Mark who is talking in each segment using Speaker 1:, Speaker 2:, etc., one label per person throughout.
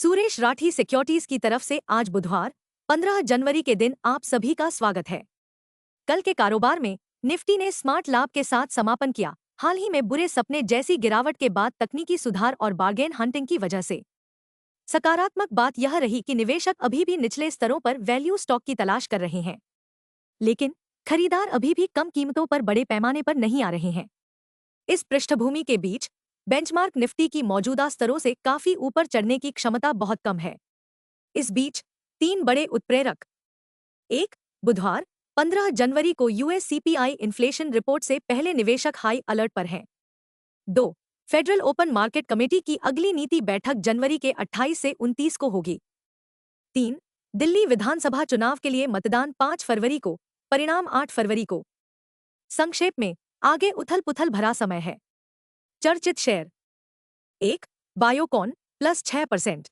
Speaker 1: Suresh Rathi securities की तरफ से आज बुधवार 15 जनवरी के दिन आप सभी का स्वागत है। कल के कारोबार में निफ्टी ने स्मार्ट लाभ के साथ समापन किया। हाल ही में बुरे सपने जैसी गिरावट के बाद तकनीकी सुधार और बार्गेन हंटिंग की वजह से सकारात्मक बात यह रही कि निवेशक अभी भी निचले स्तरों पर वैल्यू स्टॉक की तलाश कर रहे हैं, लेकिन खरीदार अभी भी कम कीमतों पर बड़े पैमाने पर नहीं आ रहे हैं। इस पृष्ठभूमि के बीच बेंचमार्क निफ्टी की मौजूदा स्तरों से काफी ऊपर चढ़ने की क्षमता बहुत कम है। इस बीच 3 बड़े उत्प्रेरक। 1. बुधवार 15 जनवरी को यूएस सीपीआई इन्फ्लेशन रिपोर्ट से पहले निवेशक हाई अलर्ट पर हैं। 2. फेडरल ओपन मार्केट कमेटी की अगली नीति बैठक जनवरी के 28 से 29 को होगी। 3. दिल्ली विधानसभा चुनाव के लिए मतदान 5 फरवरी को, परिणाम 8 फरवरी को। संक्षेप में आगे उथल पुथल भरा समय है। चर्चित शेयर। 1. बायोकॉन +6%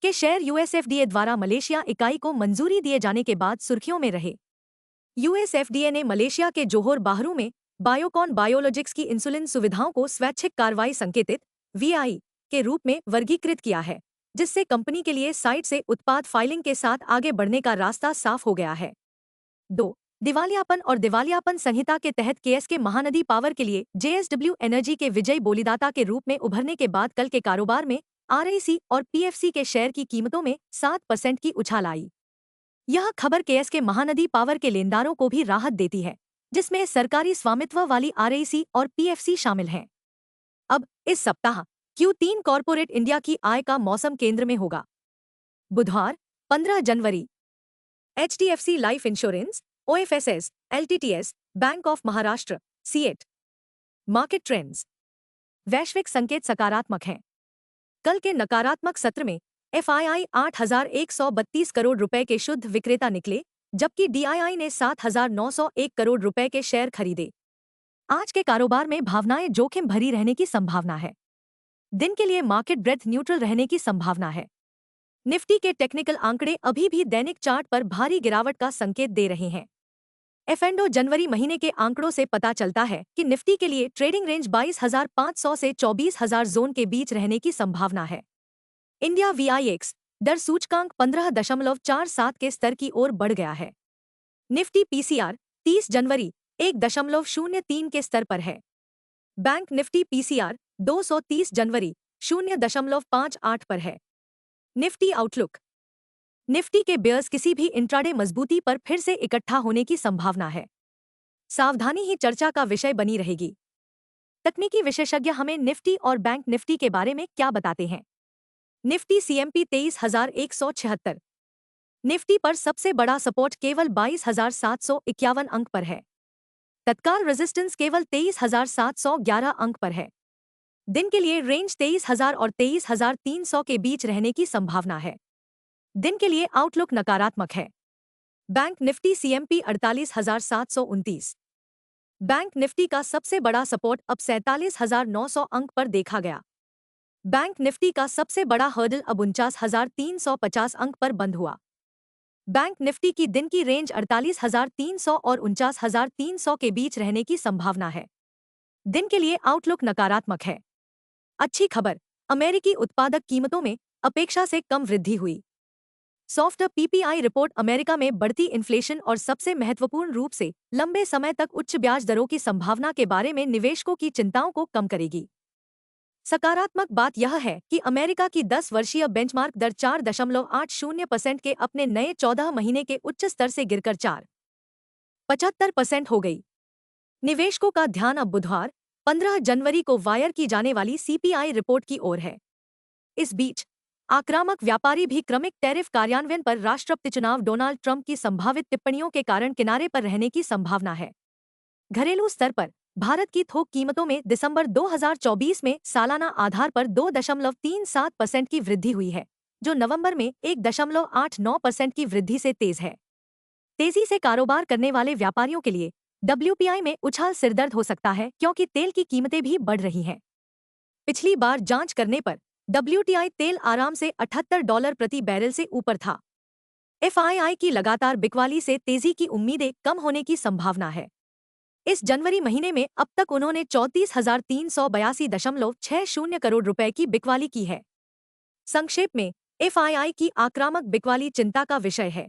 Speaker 1: के शेयर यूएसएफडीए द्वारा मलेशिया इकाई को मंजूरी दिए जाने के बाद सुर्खियों में रहे। यूएसएफडीए ने मलेशिया के जोहोर बाहरू में बायोकॉन बायोलॉजिक्स की इंसुलिन सुविधाओं को स्वैच्छिक कार्रवाई संकेतित वीआई के रूप में वर्गीकृत किया है, जिससे कंपनी के लिए साइट से उत्पाद फाइलिंग के साथ आगे बढ़ने का रास्ता साफ हो गया है। 2. दिवालियापन और दिवालियापन संहिता के तहत केएसके महानदी पावर के लिए जेएसडब्ल्यू एनर्जी के विजयी बोलीदाता के रूप में उभरने के बाद कल के कारोबार में आरईसी और पीएफसी के शेयर की कीमतों में 7% की उछाल आई। यह खबर केएसके महानदी पावर के लेनदारों को भी राहत देती है, जिसमें सरकारी स्वामित्व वाली आरईसी और पीएफसी शामिल हैं। अब इस सप्ताह Q3 कॉर्पोरेट इंडिया की आय का मौसम केंद्र में होगा। बुधवार 15 जनवरी HDFC Life Insurance, OFSS, LTTS, bank of Maharashtra, CEAT. Market trends. वैश्विक संकेत सकारात्मक हैं। कल के नकारात्मक सत्र में एफआईआई 8,132 करोड़ रुपए के शुद्ध विक्रेता निकले, जबकि डीआईआई ने 7,901 करोड़ रुपए के शेयर खरीदे। आज के कारोबार में भावनाएं जोखिम भरी रहने की संभावना है। दिन के लिए मार्केट ब्रेथ न्यूट्रल रहने की संभावना है। निफ्टी के टेक्निकल आंकड़े अभी भी दैनिक चार्ट पर भारी गिरावट का संकेत दे रहे हैं। एफएंडो जनवरी महीने के आंकड़ों से पता चलता है कि निफ्टी के लिए ट्रेडिंग रेंज 22,500 से 24,000 जोन के बीच रहने की संभावना है। इंडिया वीआईएक्स डर सूचकांक 15.47 के स्तर की ओर बढ़ गया है। निफ्टी पीसीआर 30 जनवरी 1.03 के स्तर पर है। बैंक निफ्टी पीसीआर 230 जनवरी 0.58 पर है। Nifty outlook. निफ्टी के बेयर्स किसी भी इंट्राडे मजबूती पर फिर से इकट्ठा होने की संभावना है। सावधानी ही चर्चा का विषय बनी रहेगी। तकनीकी विशेषज्ञ हमें निफ्टी और बैंक निफ्टी के बारे में क्या बताते हैं। Nifty CMP 23,176। निफ्टी पर सबसे बड़ा सपोर्ट केवल 22,751 अंक पर है। तत्काल रेजिस्टेंस केवल 23,711 अंक पर है। दिन के लिए रेंज 23,000 और 23,300 के बीच रहने की संभावना है। दिन के लिए आउटलुक नकारात्मक है। Bank Nifty CMP 48,729। Bank Nifty का सबसे बड़ा सपोर्ट अब 47,900 अंक पर देखा गया। बैंक निफ्टी का सबसे बड़ा हर्डल अब 49,350 अंक पर बंद हुआ। बैंक निफ्टी की दिन की रेंज 48,300 और 49,300 के बीच रहने की संभावना है। दिन के लिए आउटलुक नकारात्मक है। अच्छी खबर, अमेरिकी उत्पादक कीमतों में अपेक्षा से कम वृद्धि हुई। सॉफ्ट पीपीआई रिपोर्ट अमेरिका में बढ़ती इन्फ्लेशन और सबसे महत्वपूर्ण रूप से लंबे समय तक उच्च ब्याज दरों की संभावना के बारे में निवेशकों की चिंताओं को कम करेगी। सकारात्मक बात यह है कि अमेरिका की 10 वर्षीय बेंचमार्क दर 4.80% के अपने नए 14 महीने के उच्च स्तर से गिरकर 4.75% हो गई। निवेशकों का ध्यान अब बुधवार 15 जनवरी को वायर की जाने वाली सीपीआई रिपोर्ट की ओर है। इस बीच आक्रामक व्यापारी भी क्रमिक टैरिफ कार्यान्वयन पर राष्ट्रपति चुनाव डोनाल्ड ट्रंप की संभावित टिप्पणियों के कारण किनारे पर रहने की संभावना है। घरेलू स्तर पर भारत की थोक कीमतों में दिसंबर 2024 में सालाना आधार पर 2.37% की वृद्धि हुई है, जो नवंबर में 1.89% की वृद्धि से तेज है। तेजी से कारोबार करने वाले व्यापारियों के लिए डब्ल्यूपीआई में उछाल सिरदर्द हो सकता है, क्योंकि तेल की कीमतें भी बढ़ रही हैं। पिछली बार जांच करने पर डब्ल्यूटीआई तेल आराम से $78 प्रति बैरल से ऊपर था। एफआईआई की लगातार बिकवाली से तेजी की उम्मीदें कम होने की संभावना है। इस जनवरी महीने में अब तक उन्होंने 34,382.60 करोड़ रुपए की बिकवाली की है। संक्षेप में, एफआईआई की आक्रामक बिकवाली चिंता का विषय है।